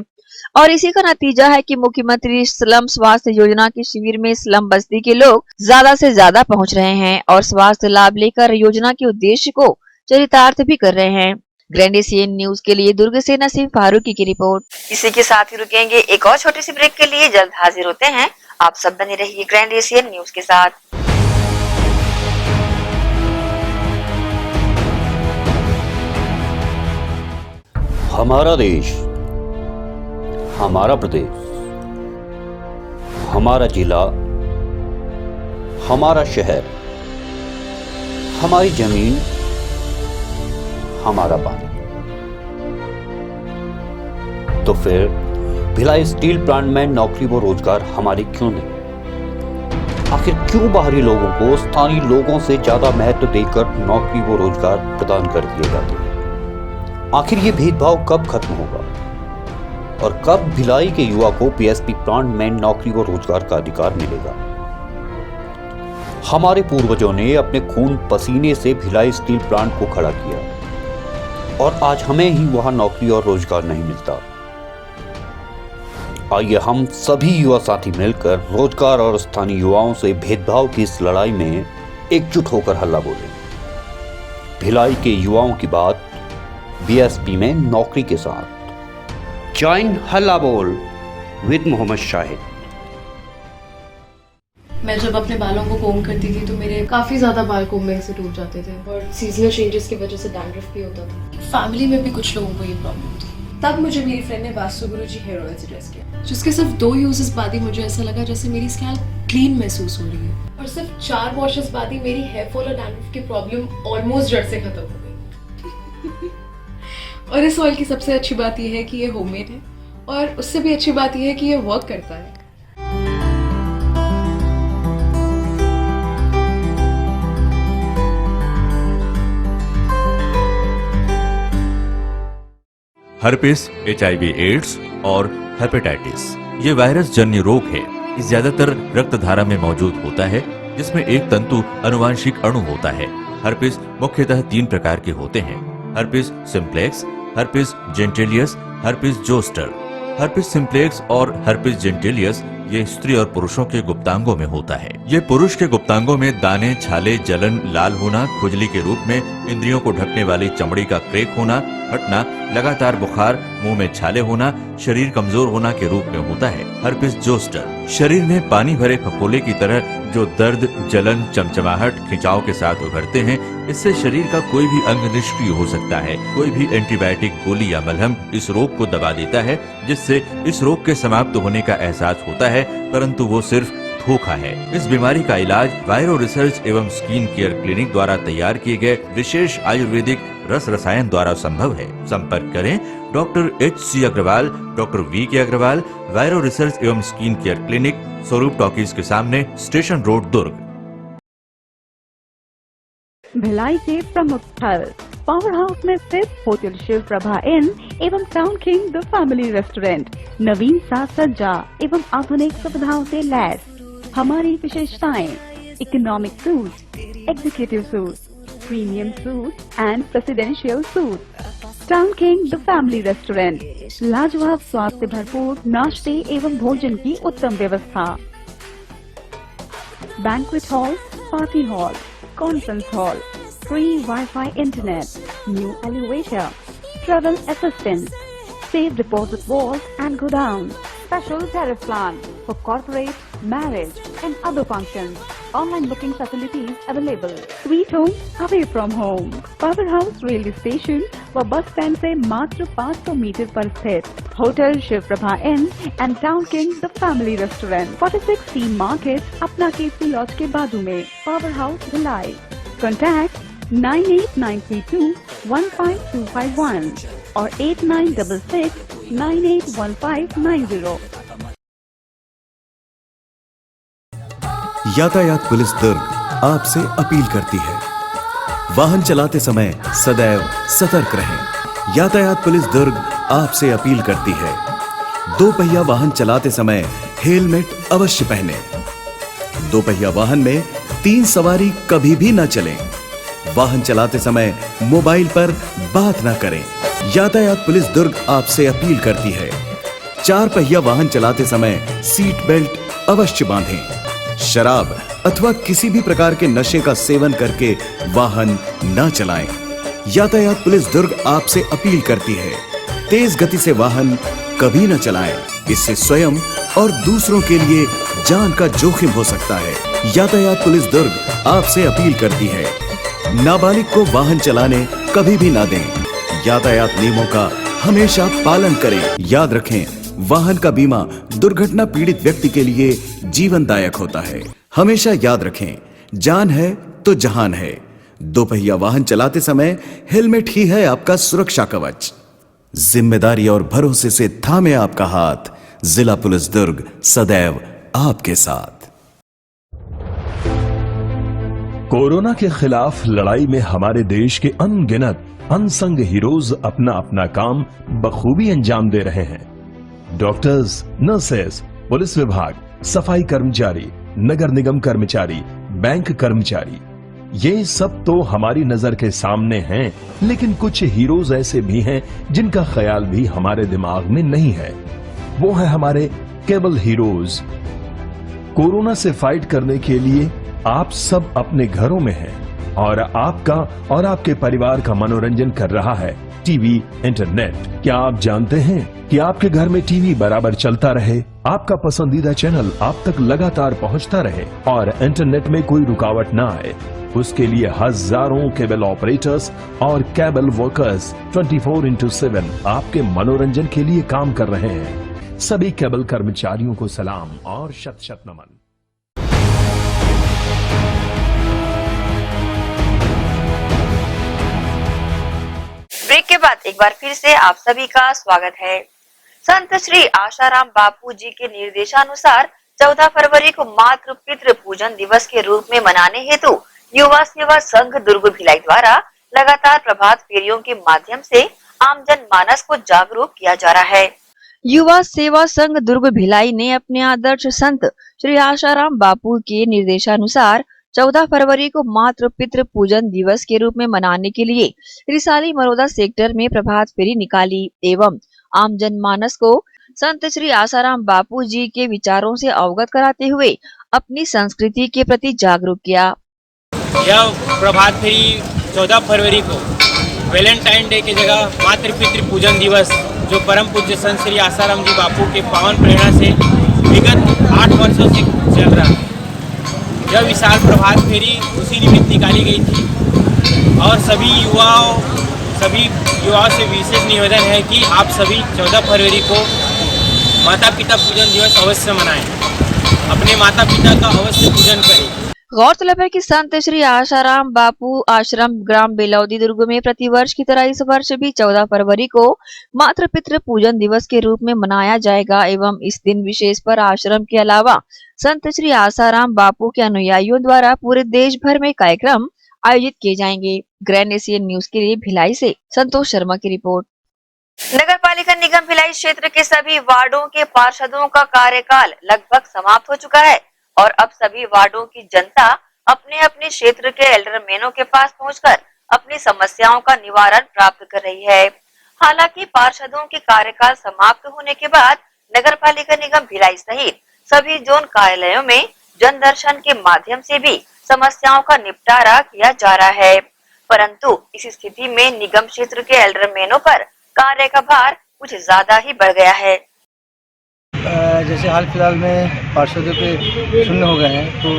और इसी का नतीजा है कि मुख्यमंत्री स्लम स्वास्थ्य योजना के शिविर में स्लम बस्ती के लोग ज्यादा से ज्यादा पहुंच रहे हैं और स्वास्थ्य लाभ लेकर योजना के उद्देश्य को चरितार्थ भी कर रहे हैं। ग्रैंड एशियन न्यूज के लिए दुर्ग से नसीम फारूकी की रिपोर्ट। इसी के साथ ही रुकेंगे एक और छोटी सी ब्रेक के लिए, जल्द हाजिर होते हैं। आप सब बने रहिए ग्रैंड एशियन न्यूज के साथ। हमारा देश, हमारा प्रदेश, हमारा जिला, हमारा शहर, हमारी जमीन, हमारा पानी। तो फिर भिलाई स्टील प्लांट में नौकरी व रोजगार हमारी क्यों नहीं? आखिर क्यों बाहरी लोगों को स्थानीय लोगों से ज्यादा महत्व देकर नौकरी व रोजगार प्रदान कर दिए जाते हैं? आखिर ये भेदभाव कब खत्म होगा और कब भिलाई के युवा को पीएसपी प्लांट में नौकरी व रोजगार का अधिकार मिलेगा? हमारे पूर्वजों ने अपने खून पसीने से भिलाई स्टील प्लांट को खड़ा किया और आज हमें ही वहां नौकरी और रोजगार नहीं मिलता। आइए हम सभी युवा साथी मिलकर रोजगार और स्थानीय युवाओं से भेदभाव की इस लड़ाई में एकजुट होकर हल्ला बोलें। भिलाई के युवाओं की बात बीएसपी में नौकरी के साथ। जॉइन हल्ला बोल विद मोहम्मद शाहिद। मैं जब अपने बालों को कोम करती थी तो मेरे काफ़ी ज़्यादा बाल कोम्बिंग से टूट जाते थे और सीजनल चेंजेस की वजह से डैंड्रफ भी होता था। फैमिली में भी कुछ लोगों को ये प्रॉब्लम थी। तब मुझे मेरी फ्रेंड ने वास्तु गुरुजी हेयर ऑयल सजेस्ट किया, जिसके सिर्फ 2 यूजेस बाद ही मुझे ऐसा लगा जैसे मेरी स्कैल्प क्लीन महसूस हो रही है और सिर्फ 4 वॉशेस बाद ही मेरी हेयर फॉल और डैंड्रफ की प्रॉब्लम ऑलमोस्ट जड़ से खत्म हो गई। और इस ऑयल की सबसे अच्छी बात यह है कि ये होममेड है और उससे भी अच्छी बात यह है कि ये वर्क करता है। हर्पिस, HIV एड्स और हेपेटाइटिस ये वायरस जन्य रोग है। ये ज्यादातर रक्त धारा में मौजूद होता है, जिसमें एक तंतु अनुवांशिक अणु होता है। हर्पिस मुख्यतः 3 प्रकार के होते हैं: herpes simplex, herpes genitalis, herpes zoster. Herpes simplex और हर्पिस जेंटिलियस ये स्त्री और पुरुषों के गुप्तांगों में होता है। ये पुरुष के गुप्तांगों में दाने, छाले, जलन, लाल होना, खुजली के रूप में, इंद्रियों को ढकने वाली चमड़ी का क्रेक होना, हटना, लगातार बुखार, मुंह में छाले होना, शरीर कमजोर होना के रूप में होता है। हर्पिस जोस्टर शरीर में पानी भरे फफोले की तरह जो दर्द, जलन, चमचमाहट, खिंचाव के साथ उभरते हैं। इससे शरीर का कोई भी अंग निष्क्रिय हो सकता है। कोई भी एंटीबायोटिक, गोली या मलहम इस रोग को दबा देता है, जिससे इस रोग के समाप्त होने का एहसास होता है, परंतु वो सिर्फ धोखा है। इस बीमारी का इलाज वायरो रिसर्च एवं स्किन केयर क्लिनिक द्वारा तैयार किए गए विशेष आयुर्वेदिक रस रसायन द्वारा संभव है। संपर्क करें doctor HC Agrawal, doctor VK Agrawal, viro research एवं skin care clinic, Swaroop talkies के सामने, स्टेशन रोड, दुर्ग। भिलाई के प्रमुख स्थल पावर हाउस में स्थित होटल शिव प्रभा इन एवं town king the family restaurant नवीन साज सज्जा एवं आधुनिक सुविधाओं से लैस। हमारी विशेषताएं: economic suite, executive suite, premium suite and presidential suite. Town king the family restaurant लाजवाब स्वाद से भरपूर नाश्ते एवं भोजन की उत्तम व्यवस्था। Banquet hall, party hall, conference hall, free Wi-Fi internet, new elevator, travel assistance, safe deposit vault and godown, special tariff plan for corporate, marriage and other functions. Online booking facilities available. Sweet home away from home. Powerhouse railway station व बस स्टैंड से मात्र 500 मीटर पर स्थित होटल Shiv Prabha inn and town king the family restaurant 46 T market अपना केसी लॉज के बाजू में। Power house Bhilai. Contact 98932 15251 और 8966 981590। यातायात पुलिस दुर्ग आपसे अपील करती है, वाहन चलाते समय सदैव सतर्क रहें। यातायात पुलिस दुर्ग आपसे अपील करती है, 2 पहिया वाहन चलाते समय हेलमेट अवश्य पहने। 2 पहिया वाहन में 3 सवारी कभी भी न चलें। वाहन चलाते समय मोबाइल पर बात न करें। यातायात पुलिस दुर्ग आपसे अपील करती है, 4 पहिया वाहन चलाते समय सीट बेल्ट अवश्य बांधें। शराब अथवा किसी भी प्रकार के नशे का सेवन करके वाहन न चलाएं। यातायात पुलिस दुर्ग आपसे अपील करती है, तेज गति से वाहन कभी न चलाएं। इससे स्वयं और दूसरों के लिए जान का जोखिम हो सकता है। यातायात पुलिस दुर्ग आपसे अपील करती है, नाबालिग को वाहन चलाने कभी भी ना दें। यातायात नियमों का हमेशा पालन करें। याद रखें, वाहन का बीमा दुर्घटना पीड़ित व्यक्ति के लिए जीवनदायक होता है। हमेशा याद रखें, जान है तो जहान है। 2 पहिया वाहन चलाते समय हेलमेट ही है आपका सुरक्षा कवच। जिम्मेदारी और भरोसे से थामे आपका हाथ। जिला पुलिस दुर्ग सदैव आपके साथ। कोरोना के खिलाफ लड़ाई में हमारे देश के अनगिनत अनसंग हीरोज अपना अपना काम बखूबी अंजाम दे रहे हैं। डॉक्टर्स, नर्सेस, पुलिस विभाग, सफाई कर्मचारी, नगर निगम कर्मचारी, बैंक कर्मचारी, ये सब तो हमारी नजर के सामने हैं, लेकिन कुछ हीरोज ऐसे भी हैं जिनका ख्याल भी हमारे दिमाग में नहीं है। वो है हमारे केबल हीरोज। कोरोना से फाइट करने के लिए आप सब अपने घरों में हैं और आपका और आपके परिवार का मनोरंजन कर रहा है टीवी, इंटरनेट। क्या आप जानते हैं कि आपके घर में टीवी बराबर चलता रहे, आपका पसंदीदा चैनल आप तक लगातार पहुंचता रहे और इंटरनेट में कोई रुकावट ना आए? उसके लिए हजारों केबल ऑपरेटर्स और केबल वर्कर्स 24/7 आपके मनोरंजन के लिए काम कर रहे हैं। सभी केबल कर्मचारियों को सलाम और शत शत नमन। ब्रेक के बाद एक बार फिर से आप सभी का स्वागत है। संत श्री आशाराम बापू जी के निर्देशानुसार 14 फरवरी को मातृ पितृ पूजन दिवस के रूप में मनाने हेतु युवा सेवा संघ दुर्ग भिलाई द्वारा लगातार प्रभात फेरियों के माध्यम से आम जन मानस को जागरूक किया जा रहा है। युवा सेवा संघ दुर्ग भिलाई ने अपने आदर्श संत श्री आशाराम बापू के निर्देशानुसार 14 फरवरी को मातृ पितृ पूजन दिवस के रूप में मनाने के लिए रिसाली मरोदा सेक्टर में प्रभात फेरी निकाली एवं आम जनमानस को संत श्री आशाराम बापू जी के विचारों से अवगत कराते हुए अपनी संस्कृति के प्रति जागरूक किया। यह प्रभात फेरी 14 फरवरी को वैलेंटाइन डे की जगह मातृ पितृ पूजन दिवस जो परम पूज्य संत श्री आशाराम जी बापू के पावन प्रेरणा से विगत 8 वर्षों से चल रहा है। यह विशाल प्रभात फेरी उसी निमित्त निकाली गई थी और सभी युवाओं से विशेष निवेदन है कि आप सभी 14 फरवरी को माता पिता पूजन दिवस अवश्य मनाएं, अपने माता पिता का अवश्य पूजन करें। गौरतलब है कि संत श्री आशाराम बापू आश्रम ग्राम बेलौदी दुर्ग में प्रतिवर्ष की तरह इस वर्ष भी 14 फरवरी को मातृ पितृ पूजन दिवस के रूप में मनाया जाएगा एवं इस दिन विशेष पर आश्रम के अलावा संत श्री आशाराम बापू के अनुयायियों द्वारा पूरे देश भर में कार्यक्रम आयोजित किए जाएंगे। ग्रैंड एशियन न्यूज के लिए भिलाई से संतोष शर्मा की रिपोर्ट। नगर पालिका निगम भिलाई क्षेत्र के सभी वार्डों के पार्षदों का कार्यकाल लगभग समाप्त हो चुका है और अब सभी वार्डों की जनता अपने अपने क्षेत्र के एल्डरमैनों के पास पहुंचकर अपनी समस्याओं का निवारण प्राप्त कर रही है। हालांकि पार्षदों के कार्यकाल समाप्त होने के बाद नगर पालिका निगम भिलाई सहित सभी जोन कार्यालयों में जन दर्शन के माध्यम से भी समस्याओं का निपटारा किया जा रहा है, परंतु इस स्थिति में निगम क्षेत्र के एल्डरमैनों पर कार्य का भार कुछ ज्यादा ही बढ़ गया है। जैसे हाल फिलहाल में पार्षदों पे शून्य हो गए हैं तो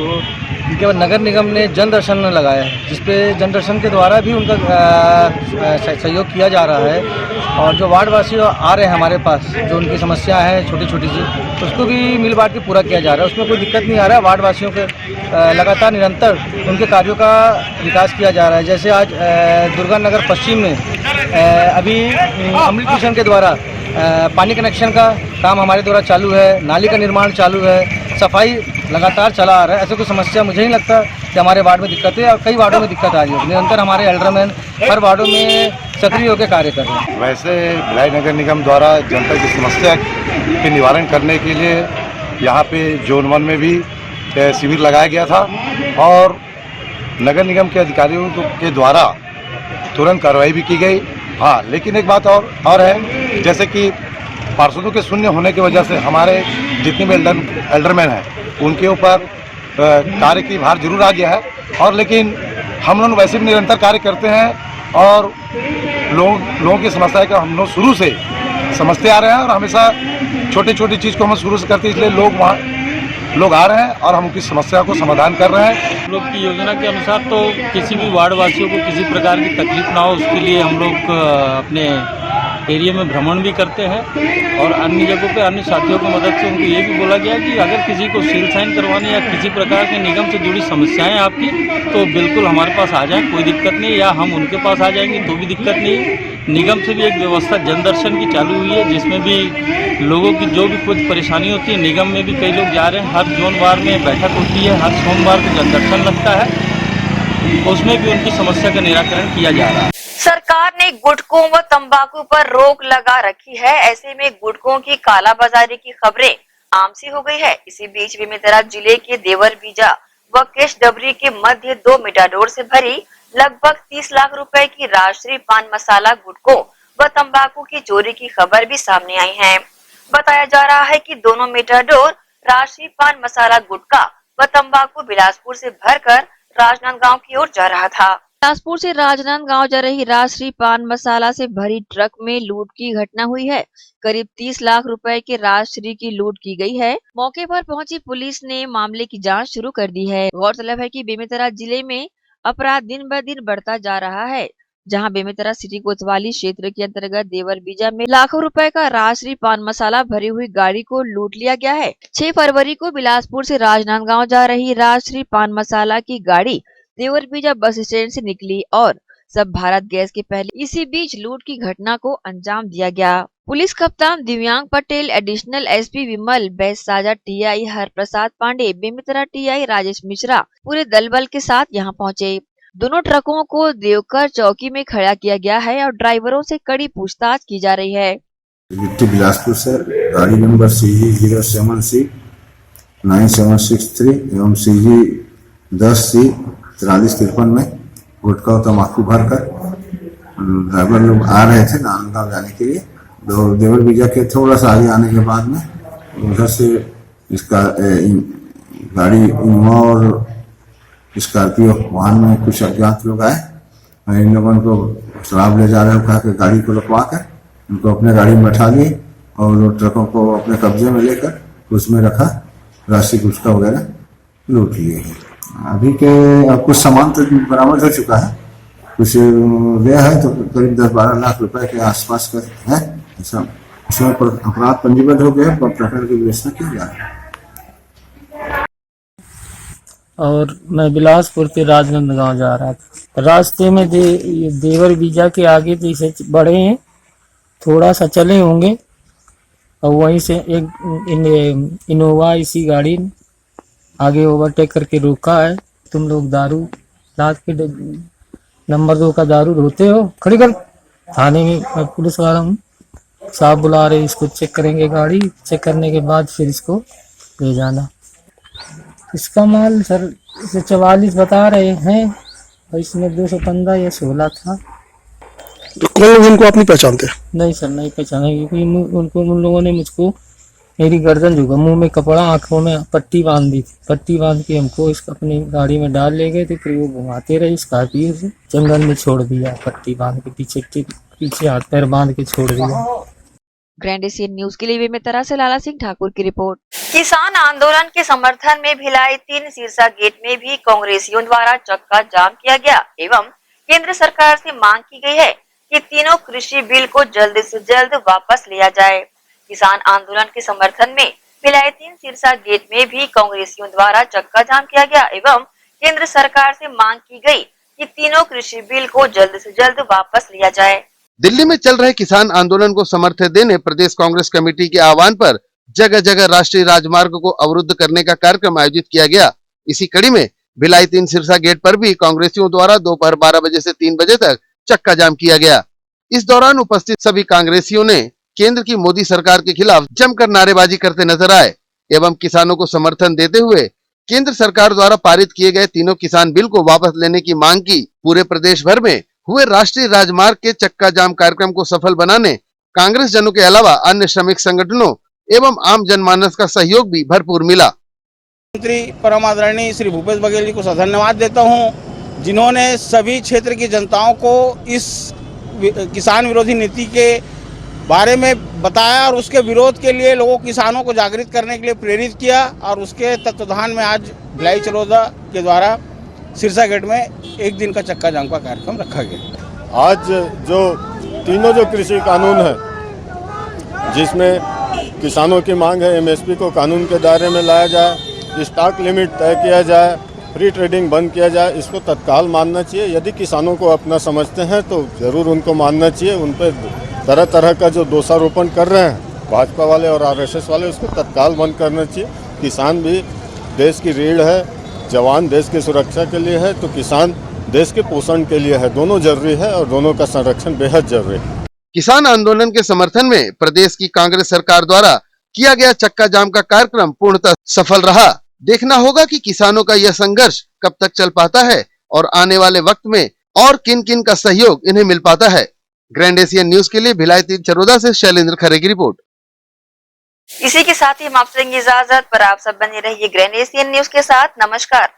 इनके बाद नगर निगम ने जन दर्शन लगाया है, जिसपे जन दर्शन के द्वारा भी उनका सहयोग किया जा रहा है और जो वार्डवासी आ रहे हैं हमारे पास जो उनकी समस्या है छोटी छोटी सी तो उसको भी मिल बांट के पूरा किया जा रहा है। उसमें कोई दिक्कत नहीं आ रहा है। वार्डवासियों के लगातार निरंतर उनके कार्यों का विकास किया जा रहा है। जैसे आज दुर्गा नगर पश्चिम में अभी अमृत मिशन के द्वारा पानी कनेक्शन का काम हमारे द्वारा चालू है, नाली का निर्माण चालू है, सफाई लगातार चला आ रहा है। ऐसे कोई समस्या मुझे नहीं लगता कि हमारे वार्ड में दिक्कत है और कई वार्डों में दिक्कत आ रही है। निरंतर हमारे एल्डरमैन हर वार्डों में सक्रिय होकर कार्य कर रहे हैं। वैसे भिलाई नगर निगम द्वारा जनता की समस्या के निवारण करने के लिए यहाँ पे जोन 1 में भी शिविर लगाया गया था और नगर निगम के अधिकारियों के द्वारा तुरंत कार्रवाई भी की गई। हाँ, लेकिन एक बात और है, जैसे कि पार्षदों के शून्य होने की वजह से हमारे जितने भी एल्डरमैन हैं उनके ऊपर कार्य की भार जरूर आ गया है और लेकिन हम लोग वैसे भी निरंतर कार्य करते हैं और लोगों की समस्या का हम लोग शुरू से समझते आ रहे हैं और हमेशा छोटी छोटी चीज़ को हम शुरू से करते हैं, इसलिए लोग आ रहे हैं और हम उनकी समस्या को समाधान कर रहे हैं। हम लोग की योजना के अनुसार तो किसी भी वार्ड वासियों को किसी प्रकार की तकलीफ ना हो उसके लिए हम लोग अपने एरिया में भ्रमण भी करते हैं और अन्य जगहों पे अन्य साथियों की मदद से उनको ये भी बोला गया कि अगर किसी को सील साइन करवाने या किसी प्रकार के निगम से जुड़ी समस्याएं आपकी तो बिल्कुल हमारे पास आ जाएं, कोई दिक्कत नहीं, या हम उनके पास आ जाएंगे तो भी दिक्कत नहीं। निगम से भी एक व्यवस्था जन दर्शन की चालू हुई है जिसमें भी लोगों की जो भी कुछ परेशानी होती है निगम में भी कई लोग जा रहे हैं। हर जोन वार में बैठक होती है, हर सोमवार को जन दर्शन लगता है, उसमें भी उनकी समस्या का निराकरण किया जा रहा है। सरकार ने गुटखों व तंबाकू पर रोक लगा रखी है। ऐसे में गुटखों की कालाबाजारी की खबरें आम सी हो गई है। इसी बीच बेमेतरा जिले के देवर बीजा व केश डबरी के मध्य 2 मेटाडोर से भरी लगभग 30 लाख रुपए की राष्ट्रीय पान मसाला गुटखों व तंबाकू की चोरी की खबर भी सामने आई है। बताया जा रहा है कि दोनों मेटाडोर राष्ट्रीय पान मसाला गुटखा व तंबाकू बिलासपुर से भरकर राजनांदगांव की ओर जा रहा था। बिलासपुर से राजनांदगांव जा रही राष्ट्रीय पान मसाला से भरी ट्रक में लूट की घटना हुई है। करीब 30 लाख रुपए के राष्ट्रीय की लूट की गई है। मौके पर पहुंची पुलिस ने मामले की जांच शुरू कर दी है। गौरतलब है कि बेमेतरा जिले में अपराध दिन ब दिन बढ़ता जा रहा है, जहां बेमेतरा सिटी कोतवाली क्षेत्र के अंतर्गत देवर बीजा में लाखों रुपए का राष्ट्रीय पान मसाला भरी हुई गाड़ी को लूट लिया गया है। 6 फरवरी को बिलासपुर से राजनांदगांव जा रही राष्ट्रीय पान मसाला की गाड़ी देवर बीजा बस स्टैंड से निकली और सब भारत गैस के पहले इसी बीच लूट की घटना को अंजाम दिया गया। पुलिस कप्तान दिव्यांग पटेल, एडिशनल एसपी विमल बैसाजा, टीआई हर प्रसाद पांडे, बेमेतरा टीआई राजेश मिश्रा पूरे दल बल के साथ यहां पहुंचे। दोनों ट्रकों को देवकर चौकी में खड़ा किया गया है और ड्राइवरों से कड़ी पूछताछ की जा रही है। बिलासपुर से गाड़ी नंबर CG07C 9763 एवं CG 10C 4353 में गुटखा और तम्बाकू भरकर ड्राइवर लोग आ रहे थे नांदगांव जाने के लिए। देवर बीजा के थोड़ा सा आगे आने के बाद में उधर से इसका गाड़ी इनोवा और स्कॉर्पियो वाहन में कुछ अज्ञात लोग आए। इन लोगों को शराब ले जा रहे हो कहा कि गाड़ी को रुकवा कर उनको अपने गाड़ी में बैठा लिए और ट्रकों को अपने कब्जे में लेकर उसमें रखा, राष्ट्रीय गुटखा वगैरह लूट लिए हैं। अभी के कुछ सामान तो बरामद हो चुका है, कुछ गया है तो करीब 10-12 लाख रुपए के आसपास का है। ऐसा उसमें अपराध पंजीबद्ध हो गया, प्रकरण की विवेचना की जा रही है। और मैं बिलासपुर से राजनांदगांव जा रहा था। रास्ते में देवर बीजा के आगे जैसे बढ़े हैं, थोड़ा सा चले होंगे और वहीं से एक इनोवा इसी गाड़ी आगे ओवरटेक करके रोका है। तुम लोग दारू रात के नंबर 2 का दारू ढोते हो, खड़ी कर। थाने में मैं पुलिस वाला हूँ, साहब बुला रहे, इसको चेक करेंगे गाड़ी, चेक करने के बाद फिर इसको ले जाना। इसका माल सर 44 बता रहे हैं और इसमें 215 या 16 था। तो कौन लोग इनको आप नहीं पहचानते? नहीं सर, नहीं पहचाने, क्योंकि उन लोगों ने मुझको मेरी गर्दन झुका, मुंह में कपड़ा, आंखों में पट्टी बांध दी थी। पट्टी बांध के हमको अपनी गाड़ी में डाल ले गए थे, फिर वो घुमाते रहे स्कॉर्पियो से, जंगल में छोड़ दिया। पट्टी बांध के पीछे हाथ पैर बांध के छोड़ दिया। ग्रैंड एशियन न्यूज के लिए बेमेतरा से लाला सिंह ठाकुर की रिपोर्ट। किसान आंदोलन के समर्थन में भिलाई 3 सिरसा गेट में भी कांग्रेसियों द्वारा चक्का जाम किया गया एवं केंद्र सरकार से मांग की गई है कि तीनों कृषि बिल को जल्द से जल्द वापस लिया जाए। किसान आंदोलन के समर्थन में भिलाई 3 सिरसा गेट में भी कांग्रेसियों द्वारा चक्का जाम किया गया एवं केंद्र सरकार से मांग की गई कि तीनों कृषि बिल को जल्द से जल्द वापस लिया जाए। दिल्ली में चल रहे किसान आंदोलन को समर्थन देने प्रदेश कांग्रेस कमेटी के आह्वान पर जगह जगह राष्ट्रीय राजमार्ग को अवरुद्ध करने का कार्यक्रम आयोजित किया गया। इसी कड़ी में भिलाई 3 सिरसा गेट पर भी कांग्रेसियों द्वारा दोपहर 12 बजे से 3 बजे तक चक्का जाम किया गया। इस दौरान उपस्थित सभी कांग्रेसियों ने केंद्र की मोदी सरकार के खिलाफ जमकर नारेबाजी करते नजर आए एवं किसानों को समर्थन देते हुए केंद्र सरकार द्वारा पारित किए गए तीनों किसान बिल को वापस लेने की मांग की। पूरे प्रदेश भर में हुए राष्ट्रीय राजमार्ग के चक्का जाम कार्यक्रम को सफल बनाने कांग्रेस जनों के अलावा अन्य श्रमिक संगठनों एवं आम जनमानस का सहयोग भी भरपूर मिला। मंत्री परम आदरणीय श्री भूपेश बघेल जी को धन्यवाद देता हूं, जिन्होंने सभी क्षेत्र की जनताओं को इस किसान विरोधी नीति के बारे में बताया और उसके विरोध के लिए लोगों किसानों को जागृत करने के लिए प्रेरित किया और उसके तत्वाधान में आज भिलाई चरोदा के द्वारा सिरसा गेट में 1 दिन का चक्का जाम का कार्यक्रम रखा गया। आज जो तीनों जो कृषि कानून है जिसमें किसानों की मांग है MSP को कानून के दायरे में लाया जाए, स्टॉक लिमिट तय किया जाए, फ्री ट्रेडिंग बंद किया जाए, इसको तत्काल मानना चाहिए। यदि किसानों को अपना समझते हैं तो जरूर उनको मानना चाहिए। उन पर तरह तरह का जो दोषारोपण कर रहे हैं भाजपा वाले और RSS वाले, उसको तत्काल बंद करना चाहिए। किसान भी देश की रीढ़ है, जवान देश की सुरक्षा के लिए है तो किसान देश के पोषण के लिए है। दोनों जरूरी है और दोनों का संरक्षण बेहद जरूरी है। किसान आंदोलन के समर्थन में प्रदेश की कांग्रेस सरकार द्वारा किया गया चक्का जाम का कार्यक्रम पूर्णतः सफल रहा। देखना होगा कि किसानों का यह संघर्ष कब तक चल पाता है और आने वाले वक्त में और किन किन का सहयोग इन्हें मिल पाता है। ग्रैंड एशियन न्यूज के लिए भिलाई 3 चरोदा से शैलेंद्र खरे की रिपोर्ट। इसी के साथ ही हम आपसे लेंगे इजाजत, पर आप सब बने रहिए ग्रैंड एशियन न्यूज के साथ। नमस्कार।